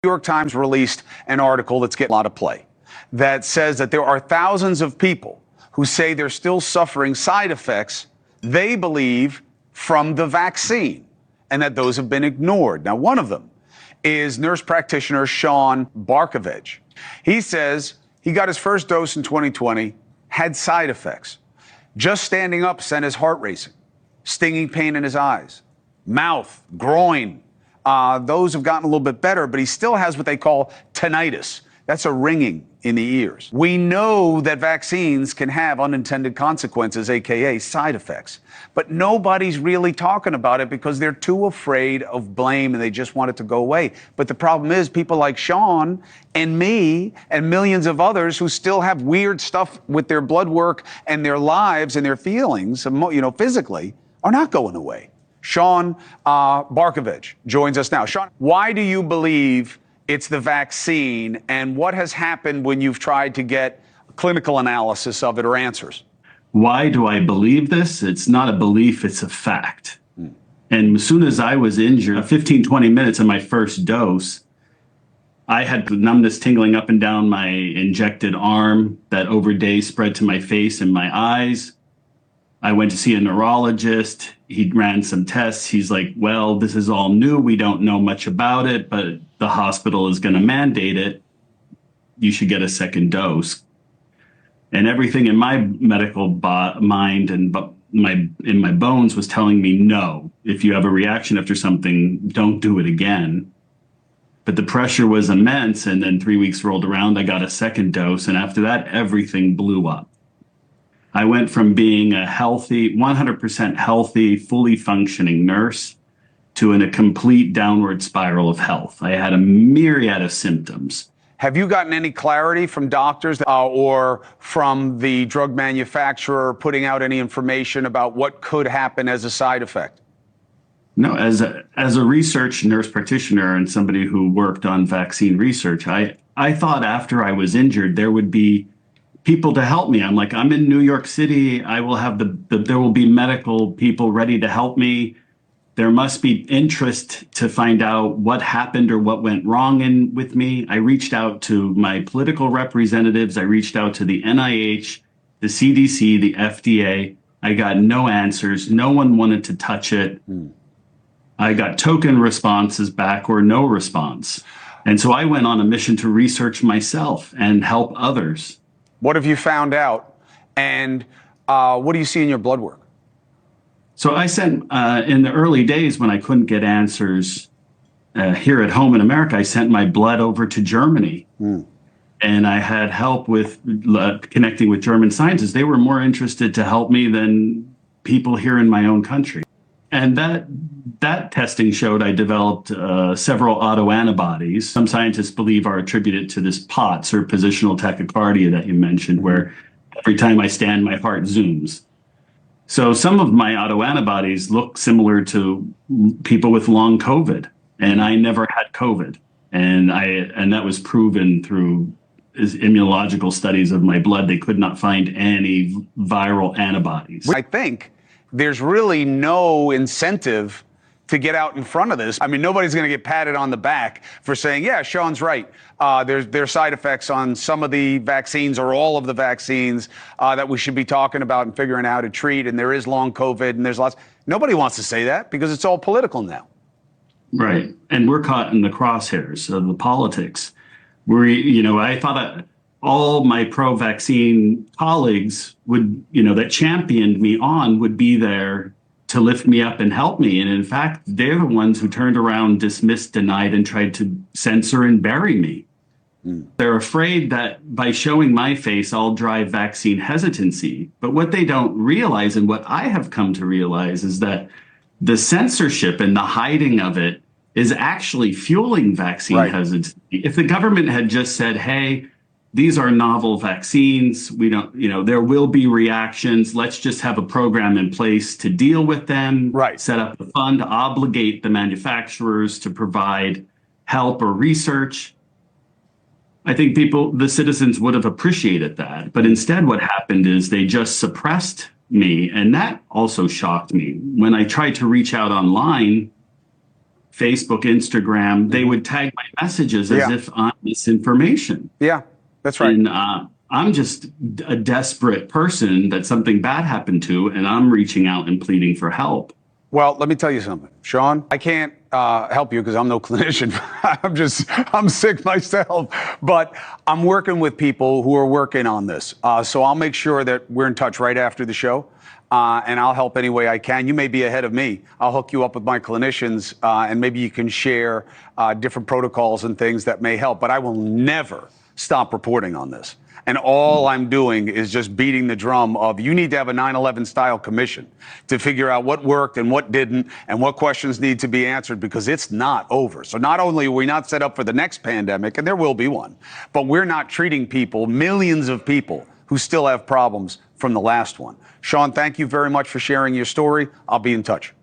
New York Times released an article that's getting a lot of play that says that there are thousands of people who say they're still suffering side effects they believe from the vaccine and that those have been ignored. Now, one of them is nurse practitioner Sean Barkovich. He says he got his first dose in 2020, had side effects. Just standing up sent his heart racing, stinging pain in his eyes, mouth, groin. Those have gotten a little bit better, but he still has what they call tinnitus. That's a ringing in the ears. We know that vaccines can have unintended consequences, AKA side effects, but nobody's really talking about it because they're too afraid of blame and they just want it to go away. But the problem is people like Sean and me and millions of others who still have weird stuff with their blood work and their lives and their feelings, physically, are not going away. Sean Barkovich joins us now. Sean, why do you believe it's the vaccine, and what has happened when you've tried to get clinical analysis of it or answers? Why do I believe this? It's not a belief, it's a fact. And as soon as I was injured, 15, 20 minutes of my first dose, I had numbness tingling up and down my injected arm that over days spread to my face and my eyes. I went to see a neurologist. He ran some tests. He's like, well, this is all new. We don't know much about it, but the hospital is going to mandate it. You should get a second dose. And everything in my medical mind and in my bones was telling me, no, if you have a reaction after something, don't do it again. But the pressure was immense. And then 3 weeks rolled around, I got a second dose. And after that, everything blew up. I went from being a healthy, 100% healthy, fully functioning nurse to in a complete downward spiral of health. I had a myriad of symptoms. Have you gotten any clarity from doctors or from the drug manufacturer putting out any information about what could happen as a side effect? No, as a research nurse practitioner and somebody who worked on vaccine research, I thought after I was injured, there would be people to help me. I'm like, I'm in New York City. I will have there will be medical people ready to help me. There must be interest to find out what happened or what went wrong with me. I reached out to my political representatives. I reached out to the NIH, the CDC, the FDA. I got no answers. No one wanted to touch it. I got token responses back or no response. And so I went on a mission to research myself and help others. What have you found out, and what do you see in your blood work? So I sent, in the early days when I couldn't get answers here at home in America, I sent my blood over to Germany. And I had help with connecting with German scientists. They were more interested to help me than people here in my own country. And that testing showed I developed several autoantibodies. Some scientists believe are attributed to this POTS, or positional tachycardia that you mentioned, where every time I stand, my heart zooms. So some of my autoantibodies look similar to people with long COVID, and I never had COVID. And that was proven through immunological studies of my blood. They could not find any viral antibodies. I think there's really no incentive to get out in front of this. I mean, nobody's going to get patted on the back for saying, yeah, Sean's right. There's side effects on some of the vaccines or all of the vaccines that we should be talking about and figuring out how to treat. And there is long COVID and there's lots. Nobody wants to say that because it's all political now. Right. And we're caught in the crosshairs of the politics. I thought all my pro-vaccine colleagues would, that championed me on would be there to lift me up and help me. And in fact, they're the ones who turned around, dismissed, denied, and tried to censor and bury me. They're afraid that by showing my face, I'll drive vaccine hesitancy. But what they don't realize, and what I have come to realize, is that the censorship and the hiding of it is actually fueling vaccine hesitancy. If the government had just said, hey, these are novel vaccines. We don't, there will be reactions. Let's just have a program in place to deal with them. Set up a fund, obligate the manufacturers to provide help or research. I think the citizens would have appreciated that. But instead, what happened is they just suppressed me. And that also shocked me. When I tried to reach out online, Facebook, Instagram, they would tag my messages as if I'm misinformation. Yeah, that's right. And I'm just a desperate person that something bad happened to, and I'm reaching out and pleading for help. Well, let me tell you something, Sean. I can't help you because I'm no clinician. I'm sick myself. But I'm working with people who are working on this. So I'll make sure that we're in touch right after the show. And I'll help any way I can. You may be ahead of me. I'll hook you up with my clinicians, and maybe you can share different protocols and things that may help. But I will never stop reporting on this. And all I'm doing is just beating the drum of you need to have a 9/11 style commission to figure out what worked and what didn't and what questions need to be answered, because it's not over. So not only are we not set up for the next pandemic, and there will be one, but we're not treating people, millions of people who still have problems from the last one. Sean, thank you very much for sharing your story. I'll be in touch.